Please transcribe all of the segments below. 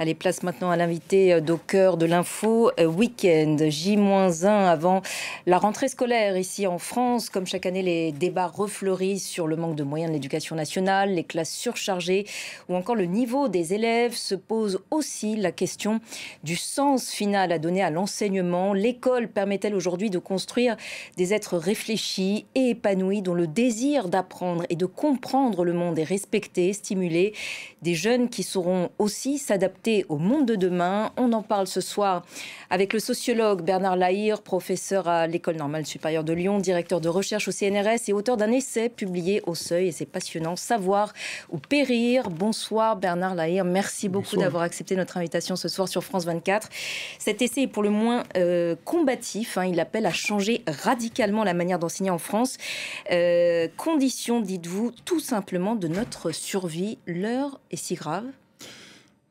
Allez, place maintenant à l'invité d'au cœur de l'info week-end. J-1 avant la rentrée scolaire ici en France. Comme chaque année, les débats refleurissent sur le manque de moyens de l'éducation nationale, les classes surchargées ou encore le niveau des élèves. Se pose aussi la question du sens final à donner à l'enseignement. L'école permet-elle aujourd'hui de construire des êtres réfléchis et épanouis dont le désir d'apprendre et de comprendre le monde est respecté, stimulé, des jeunes qui sauront aussi s'adapter au monde de demain. On en parle ce soir avec le sociologue Bernard Lahire, professeur à l'École normale supérieure de Lyon, directeur de recherche au CNRS et auteur d'un essai publié au Seuil. Et c'est passionnant, Savoir ou périr. Bonsoir Bernard Lahire, merci beaucoup d'avoir accepté notre invitation ce soir sur France 24. Cet essai est pour le moins combatif. Il appelle à changer radicalement la manière d'enseigner en France. Condition, dites-vous, tout simplement de notre survie. L'heure est si grave ?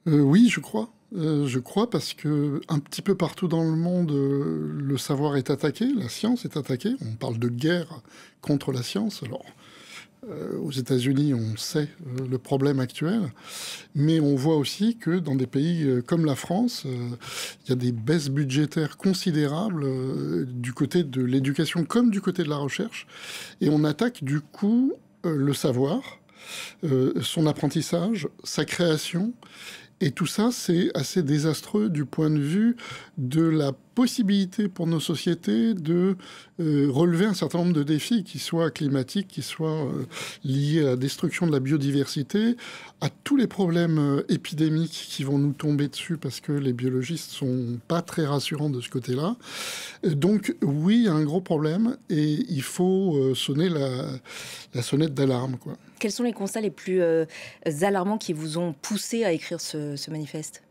Oui, je crois. Je crois parce que un petit peu partout dans le monde, le savoir est attaqué, la science est attaquée. On parle de guerre contre la science. Alors, aux États-Unis, on sait le problème actuel, mais on voit aussi que dans des pays comme la France, il y a des baisses budgétaires considérables du côté de l'éducation comme du côté de la recherche, et on attaque du coup le savoir, son apprentissage, sa création. Et tout ça, c'est assez désastreux du point de vue de la possibilité pour nos sociétés de relever un certain nombre de défis, qui soient climatiques, qui soient liés à la destruction de la biodiversité, à tous les problèmes épidémiques qui vont nous tomber dessus parce que les biologistes sont pas très rassurants de ce côté-là. Donc oui, il y a un gros problème et il faut sonner la sonnette d'alarme, quoi. Quels sont les constats les plus alarmants qui vous ont poussé à écrire ce manifeste ?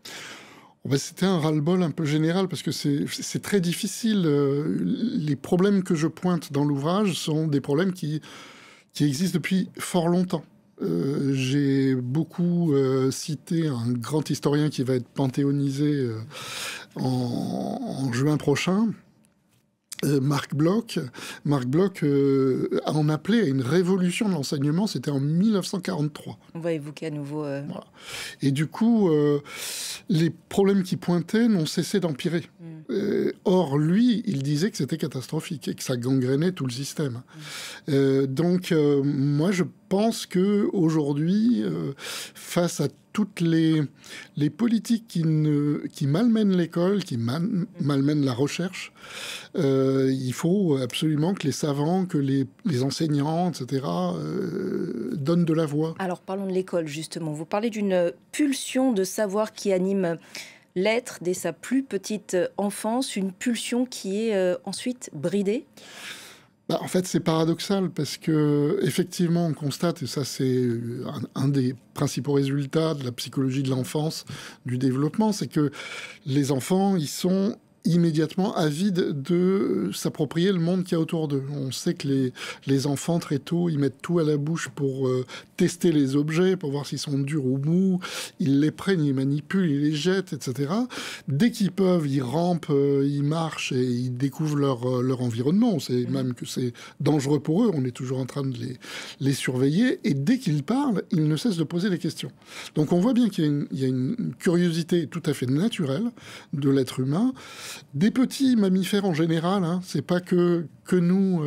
C'était un ras-le-bol un peu général parce que c'est très difficile. Les problèmes que je pointe dans l'ouvrage sont des problèmes qui existent depuis fort longtemps. J'ai beaucoup cité un grand historien qui va être panthéonisé en juin prochain, Marc Bloch. Marc Bloch en appelait à une révolution de l'enseignement, c'était en 1943. On va évoquer à nouveau... Voilà. Et du coup, les problèmes qu'il pointait n'ont cessé d'empirer. Or, lui, il disait que c'était catastrophique et que ça gangrénait tout le système. Donc, moi, je pense qu'aujourd'hui, face à toutes les politiques qui malmènent l'école, qui malmènent la recherche, il faut absolument que les savants, que les enseignants, etc., donnent de la voix. Alors parlons de l'école, justement. Vous parlez d'une pulsion de savoir qui anime l'être dès sa plus petite enfance, une pulsion qui est ensuite bridée ? En fait, c'est paradoxal parce que effectivement, on constate, et ça c'est un des principaux résultats de la psychologie de l'enfance, du développement, c'est que les enfants, ils sont immédiatement avides de s'approprier le monde qu'il y a autour d'eux. On sait que les enfants, très tôt, ils mettent tout à la bouche pour tester les objets, pour voir s'ils sont durs ou mous. Ils les prennent, ils manipulent, ils les jettent, etc. Dès qu'ils peuvent, ils rampent, ils marchent et ils découvrent leur environnement. On sait même que c'est dangereux pour eux. On est toujours en train de les surveiller. Et dès qu'ils parlent, ils ne cessent de poser des questions. Donc on voit bien qu'il y a une curiosité tout à fait naturelle de l'être humain. Des petits mammifères en général, c'est pas que nous,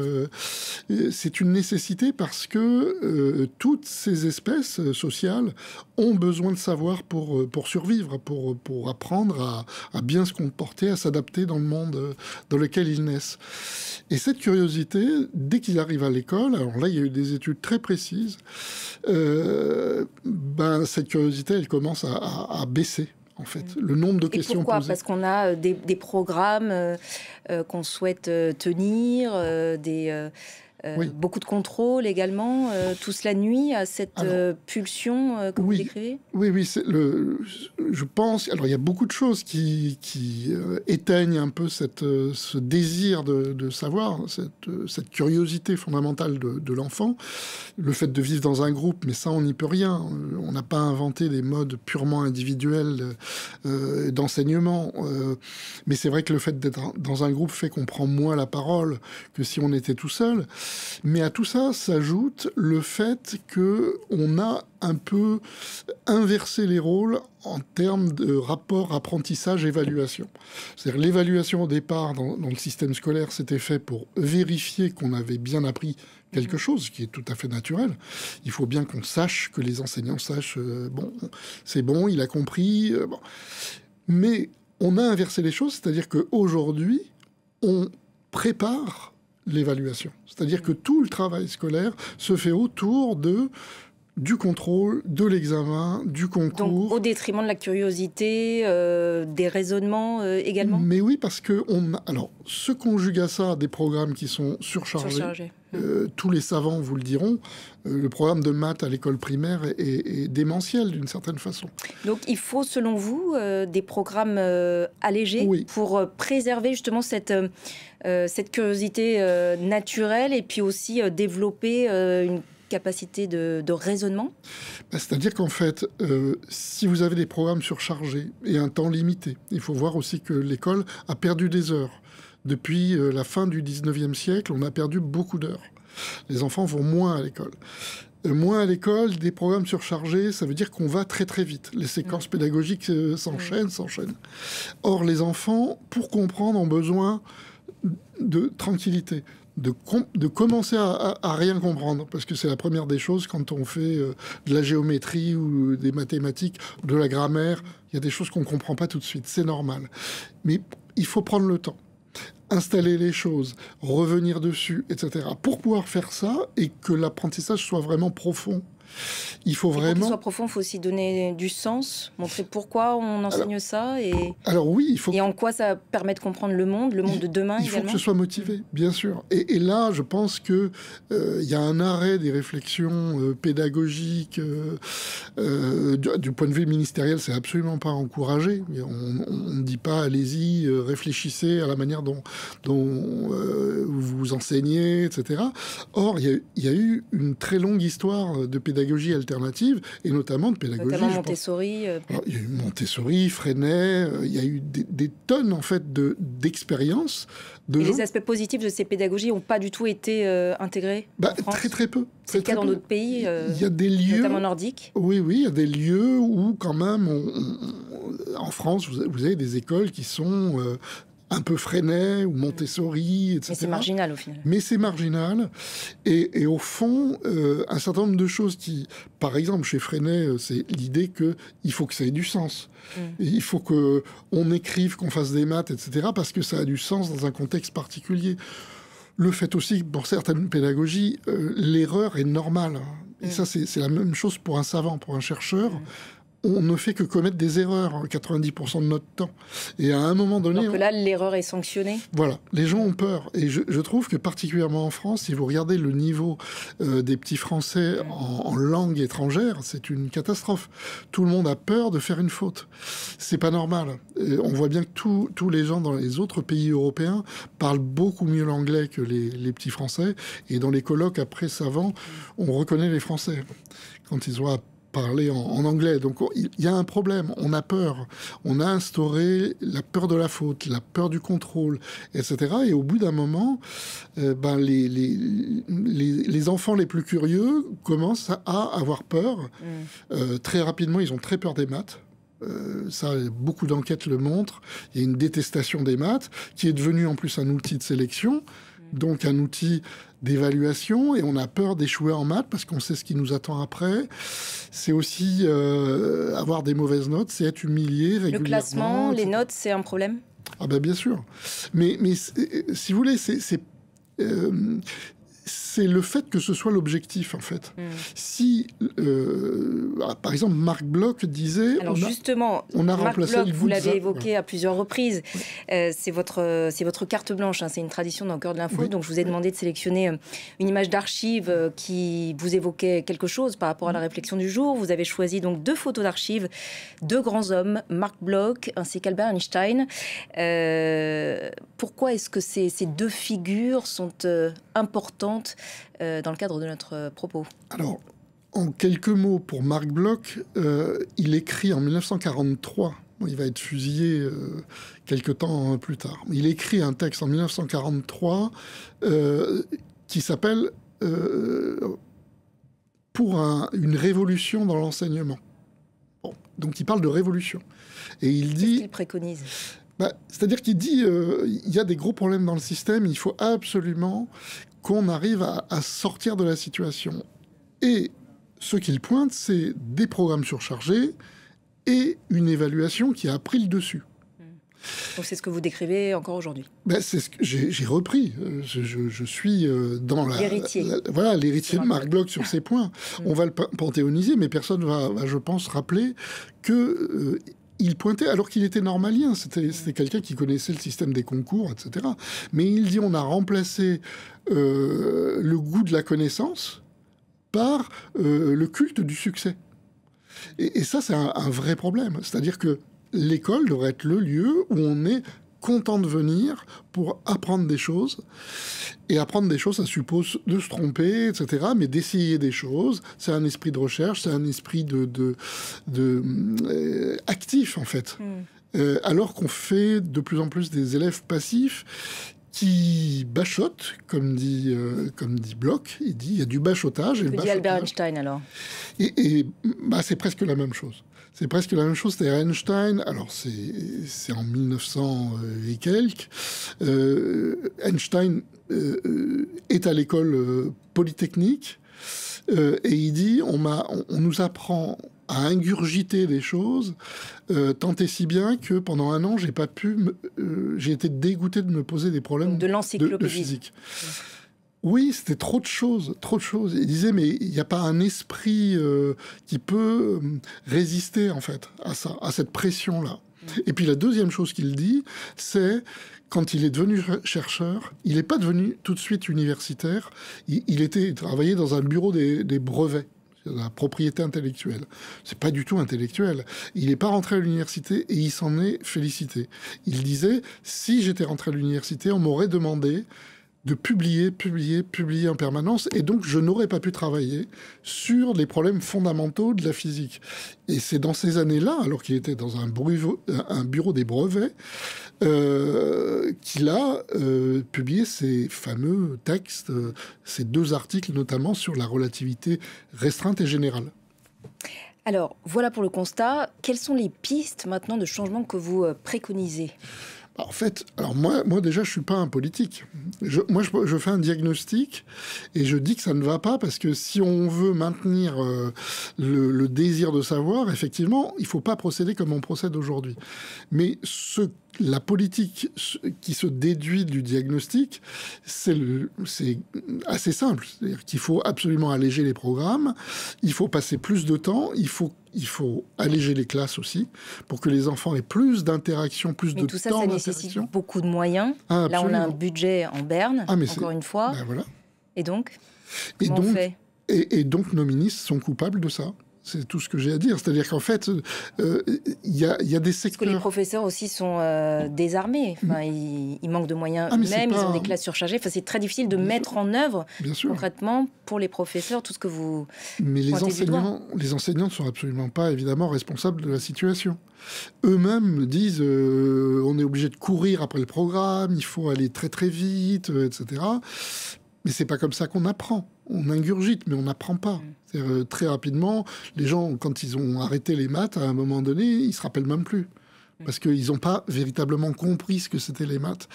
c'est une nécessité parce que toutes ces espèces sociales ont besoin de savoir pour survivre, pour apprendre à bien se comporter, à s'adapter dans le monde dans lequel ils naissent. Et cette curiosité, dès qu'ils arrivent à l'école, alors là il y a eu des études très précises, cette curiosité elle commence à baisser. En fait, le nombre de questions pourquoi ? posées. Parce qu'on a des programmes qu'on souhaite tenir, beaucoup de contrôles également. Tout cela nuit à cette pulsion que vous décrivez ? Oui, je pense... Alors, il y a beaucoup de choses qui éteignent un peu ce désir de savoir, cette curiosité fondamentale de l'enfant. Le fait de vivre dans un groupe, mais ça, on n'y peut rien. On n'a pas inventé des modes purement individuels d'enseignement. Mais c'est vrai que le fait d'être dans un groupe fait qu'on prend moins la parole que si on était tout seul. Mais à tout ça s'ajoute le fait qu'on a un peu inversé les rôles en termes de rapport apprentissage-évaluation. C'est-à-dire l'évaluation au départ dans le système scolaire, c'était fait pour vérifier qu'on avait bien appris quelque chose, qui est tout à fait naturel. Il faut bien qu'on sache, que les enseignants sachent, bon, c'est bon, il a compris. Bon. Mais on a inversé les choses, c'est-à-dire qu'aujourd'hui, on prépare l'évaluation. C'est-à-dire que tout le travail scolaire se fait autour du contrôle, de l'examen, du concours. Donc au détriment de la curiosité, des raisonnements également. Mais oui, parce que alors, se conjugue à ça des programmes qui sont surchargés. Tous les savants vous le diront, le programme de maths à l'école primaire est démentiel d'une certaine façon. Donc il faut, selon vous, des programmes allégés pour préserver justement cette curiosité naturelle et puis aussi développer une capacité de raisonnement. C'est-à-dire qu'en fait, si vous avez des programmes surchargés et un temps limité, il faut voir aussi que l'école a perdu des heures. Depuis la fin du 19e siècle, on a perdu beaucoup d'heures. Les enfants vont moins à l'école. Moins à l'école, des programmes surchargés, ça veut dire qu'on va très très vite. Les séquences pédagogiques s'enchaînent. Or, les enfants, pour comprendre, ont besoin de tranquillité. De commencer à rien comprendre, parce que c'est la première des choses quand on fait de la géométrie ou des mathématiques, de la grammaire, il y a des choses qu'on ne comprend pas tout de suite, c'est normal. Mais il faut prendre le temps, installer les choses, revenir dessus, etc. Pour pouvoir faire ça et que l'apprentissage soit vraiment profond. Il faut vraiment... Pour qu'il soit profond, il faut aussi donner du sens, montrer pourquoi on enseigne ça alors oui, il faut... et en quoi ça permet de comprendre le monde de demain également. Il faut que ce soit motivé, bien sûr. Et là, je pense qu'il y a un arrêt des réflexions pédagogiques. Du point de vue ministériel, c'est absolument pas encouragé. On ne dit pas, allez-y, réfléchissez à la manière dont vous enseignez, etc. Or, il y a eu une très longue histoire de pédagogie alternative, et notamment de pédagogie... Notamment Montessori. Alors, il y a eu Montessori, Freinet, il y a eu des tonnes, en fait, d'expériences. Et les aspects positifs de ces pédagogies n'ont pas du tout été intégrés en France. Très, très peu. C'est le cas dans d'autres pays, il y a des lieux, notamment nordiques. Oui, il y a des lieux où, quand même, en France, vous avez des écoles qui sont... un peu Freinet ou Montessori, etc. Mais c'est marginal au final. Mais c'est marginal. Et au fond, un certain nombre de choses qui... Par exemple, chez Freinet, c'est l'idée qu'il faut que ça ait du sens. Il faut qu'on écrive, qu'on fasse des maths, etc. parce que ça a du sens dans un contexte particulier. Le fait aussi que pour certaines pédagogies, l'erreur est normale. Et ça, c'est la même chose pour un savant, pour un chercheur. On ne fait que commettre des erreurs 90% de notre temps. Et à un moment donné... Donc là, l'erreur est sanctionnée. Voilà, les gens ont peur. Et je trouve que particulièrement en France, si vous regardez le niveau des petits Français en langue étrangère, c'est une catastrophe. Tout le monde a peur de faire une faute. C'est pas normal. Et on voit bien que tous les gens dans les autres pays européens parlent beaucoup mieux l'anglais que les petits Français. Et dans les colloques après savants, on reconnaît les Français quand ils ont parler en anglais. Donc il y a un problème, on a peur. On a instauré la peur de la faute, la peur du contrôle, etc. Et au bout d'un moment, les enfants les plus curieux commencent à avoir peur. Très rapidement, ils ont très peur des maths. Ça, beaucoup d'enquêtes le montrent. Il y a une détestation des maths qui est devenue en plus un outil de sélection. Donc un outil d'évaluation, et on a peur d'échouer en maths parce qu'on sait ce qui nous attend après. C'est aussi avoir des mauvaises notes, c'est être humilié régulièrement. Le classement, les notes, c'est un problème ? Ah ben bien sûr. Mais si vous voulez, c'est le fait que ce soit l'objectif, en fait. Si, par exemple, Marc Bloch disait... Alors justement, Marc Bloch, vous l'avez évoqué à plusieurs reprises, c'est votre carte blanche, hein, c'est une tradition dans le cœur de l'info, donc je vous ai demandé de sélectionner une image d'archive qui vous évoquait quelque chose par rapport à la réflexion du jour. Vous avez choisi donc 2 photos d'archives, 2 grands hommes, Marc Bloch ainsi qu'Albert Einstein. Pourquoi est-ce que ces 2 figures sont importantes dans le cadre de notre propos? Alors, en quelques mots, pour Marc Bloch, il écrit en 1943, il va être fusillé quelques temps plus tard, il écrit un texte en 1943 qui s'appelle pour une révolution dans l'enseignement. Bon, donc il parle de révolution. Et il dit... Qu'est-ce qu'il préconise ? C'est-à-dire qu'il dit il y a des gros problèmes dans le système, il faut absolument qu'on arrive à sortir de la situation. Et ce qu'il pointe, c'est des programmes surchargés et une évaluation qui a pris le dessus. Donc c'est ce que vous décrivez encore aujourd'hui. C'est ce que j'ai repris. Je suis dans l'héritier. L'héritier de Marc Bloch sur ces points. On va le panthéoniser, mais personne va, je pense, rappeler que... il pointait, alors qu'il était normalien, c'était quelqu'un qui connaissait le système des concours, etc. Mais il dit on a remplacé le goût de la connaissance par le culte du succès. Et ça, c'est un vrai problème. C'est-à-dire que l'école devrait être le lieu où on est content de venir pour apprendre des choses. Et apprendre des choses, ça suppose de se tromper, etc. Mais d'essayer des choses, c'est un esprit de recherche, c'est un esprit actif, en fait. Alors qu'on fait de plus en plus des élèves passifs qui bachotent, comme dit Bloch. Il dit il y a du bachotage. Que dit Albert Einstein, alors ? Et c'est presque la même chose. C'est presque la même chose. C'est-à-dire Einstein, alors c'est en 1900 et quelques. Einstein est à l'école polytechnique et il dit on nous apprend à ingurgiter des choses tant et si bien que pendant un an j'ai été dégoûté de me poser des problèmes de physique. Oui, c'était trop de choses. Il disait, mais il n'y a pas un esprit qui peut résister, en fait, à ça, à cette pression-là. Et puis la deuxième chose qu'il dit, c'est, quand il est devenu chercheur, il n'est pas devenu tout de suite universitaire. Il travaillait dans un bureau des brevets, la propriété intellectuelle. C'est pas du tout intellectuel. Il n'est pas rentré à l'université et il s'en est félicité. Il disait, si j'étais rentré à l'université, on m'aurait demandé de publier en permanence, et donc je n'aurais pas pu travailler sur les problèmes fondamentaux de la physique. Et c'est dans ces années-là, alors qu'il était dans un bureau des brevets, qu'il a publié ces fameux textes, ces 2 articles notamment sur la relativité restreinte et générale. Alors, voilà pour le constat. Quelles sont les pistes maintenant de changement que vous préconisez ? En fait, alors moi déjà, je suis pas un politique. Je fais un diagnostic et je dis que ça ne va pas parce que si on veut maintenir le désir de savoir, effectivement, il faut pas procéder comme on procède aujourd'hui. Mais la politique qui se déduit du diagnostic, c'est assez simple. C'est-à-dire qu'il faut absolument alléger les programmes, il faut passer plus de temps, il faut alléger les classes aussi, pour que les enfants aient plus d'interaction, plus de temps d'interaction. Mais tout ça, ça nécessite beaucoup de moyens. Là, on a un budget en berne, encore une fois. Voilà. Et donc, comment on fait ? Et donc, nos ministres sont coupables de ça. C'est tout ce que j'ai à dire. C'est-à-dire qu'en fait, il y a des secteurs... Parce que les professeurs aussi sont désarmés. Enfin, ils manquent de moyens eux-mêmes, ils ont des classes surchargées. Enfin, c'est très difficile de mettre en œuvre concrètement pour les professeurs tout ce que vous... Mais les enseignants ne sont absolument pas, évidemment, responsables de la situation. Eux-mêmes disent on est obligé de courir après le programme, il faut aller très très vite, etc. Mais c'est pas comme ça qu'on apprend. On ingurgite, mais on n'apprend pas. Très rapidement, les gens, quand ils ont arrêté les maths, à un moment donné, ils se rappellent même plus. Parce qu'ils n'ont pas véritablement compris ce que c'était les maths.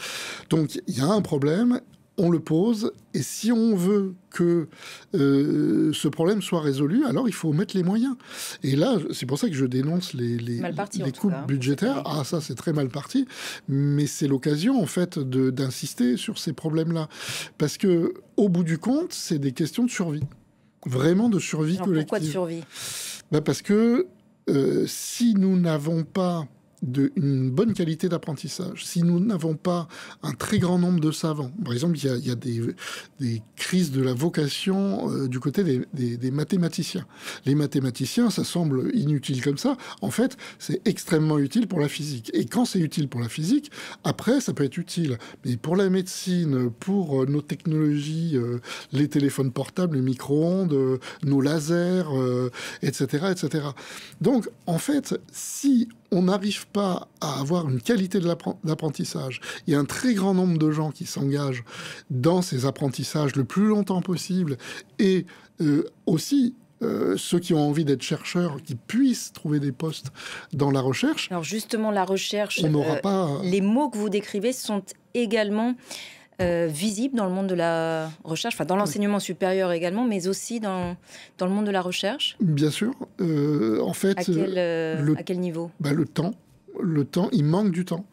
Donc, il y a un problème, on le pose, et si on veut que ce problème soit résolu, alors il faut mettre les moyens. Et là, c'est pour ça que je dénonce les coupes budgétaires. Ah, ça, c'est très mal parti. Mais c'est l'occasion, en fait, d'insister sur ces problèmes-là. Parce que, au bout du compte, c'est des questions de survie. Vraiment de survie collective. Pourquoi de survie ? Parce que si nous n'avons pas une bonne qualité d'apprentissage, si nous n'avons pas un très grand nombre de savants, par exemple, il y a des crises de la vocation du côté des mathématiciens. Les mathématiciens, ça semble inutile comme ça. En fait, c'est extrêmement utile pour la physique. Et quand c'est utile pour la physique, après, ça peut être utile. Mais pour la médecine, pour nos technologies, les téléphones portables, les micro-ondes, nos lasers, etc., etc. Donc, en fait, si on n'arrive pas à avoir une qualité d'apprentissage, il y a un très grand nombre de gens qui s'engagent dans ces apprentissages le plus longtemps possible, et aussi ceux qui ont envie d'être chercheurs, qui puissent trouver des postes dans la recherche. Alors justement, la recherche, on n'aura pas... les mots que vous décrivez sont également visibles dans le monde de la recherche, enfin dans l'enseignement supérieur également, mais aussi dans le monde de la recherche. Bien sûr. En fait, à quel niveau? Le temps, il manque du temps.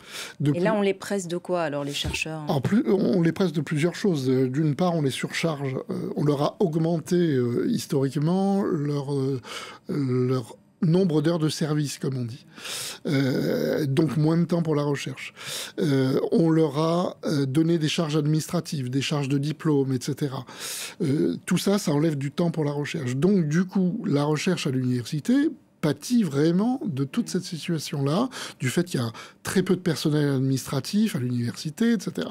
Et là, on les presse de quoi, alors, les chercheurs? On les presse de plusieurs choses. D'une part, on les surcharge. On leur a augmenté historiquement leur nombre d'heures de service, comme on dit. Donc moins de temps pour la recherche. On leur a donné des charges administratives, des charges de diplôme, etc. Tout ça, ça enlève du temps pour la recherche. Donc du coup, la recherche à l'université pâtit vraiment de toute cette situation-là, du fait qu'il y a très peu de personnel administratif à l'université, etc.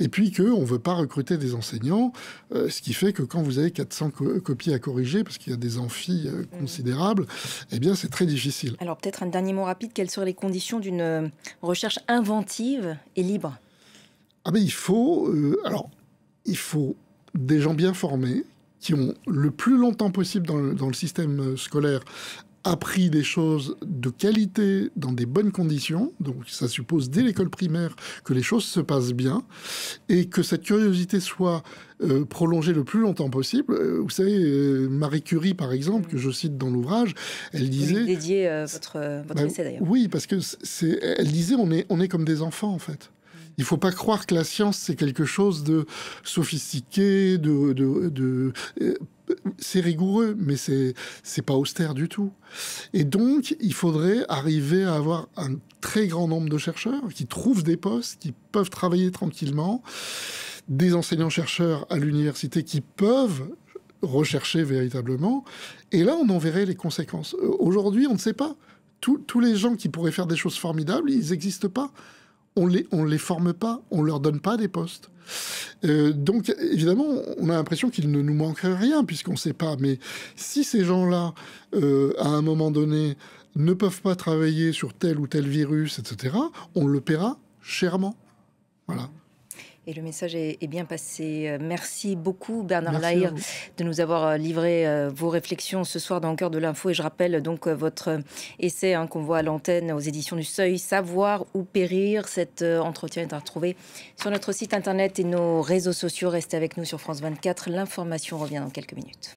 Et puis qu'on ne veut pas recruter des enseignants, ce qui fait que quand vous avez 400 copies à corriger, parce qu'il y a des amphis considérables, eh bien c'est très difficile. Alors peut-être un dernier mot rapide, quelles seraient les conditions d'une recherche inventive et libre? Ah ben il faut des gens bien formés, qui ont le plus longtemps possible dans le système scolaire appris des choses de qualité dans des bonnes conditions. Donc ça suppose dès l'école primaire que les choses se passent bien et que cette curiosité soit prolongée le plus longtemps possible. Vous savez, Marie Curie, par exemple, que je cite dans l'ouvrage, elle disait... Vous dédiez votre essai, d'ailleurs. Oui, parce que elle disait on est comme des enfants, en fait. Il ne faut pas croire que la science, c'est quelque chose de sophistiqué, c'est rigoureux, mais c'est pas austère du tout. Et donc, il faudrait arriver à avoir un très grand nombre de chercheurs qui trouvent des postes, qui peuvent travailler tranquillement, des enseignants-chercheurs à l'université qui peuvent rechercher véritablement. Et là, on en verrait les conséquences. Aujourd'hui, on ne sait pas. Tous les gens qui pourraient faire des choses formidables, ils n'existent pas. On les forme pas, on leur donne pas des postes. Donc, évidemment, on a l'impression qu'il ne nous manquerait rien, puisqu'on ne sait pas. Mais si ces gens-là, à un moment donné, ne peuvent pas travailler sur tel ou tel virus, etc., on le paiera chèrement. Voilà. Et le message est bien passé. Merci beaucoup, Bernard Lahire, de nous avoir livré vos réflexions ce soir dans le cœur de l'info. Et je rappelle donc votre essai qu'on voit à l'antenne aux éditions du Seuil, Savoir ou périr. Cet entretien est à retrouver sur notre site internet et nos réseaux sociaux. Restez avec nous sur France 24. L'information revient dans quelques minutes.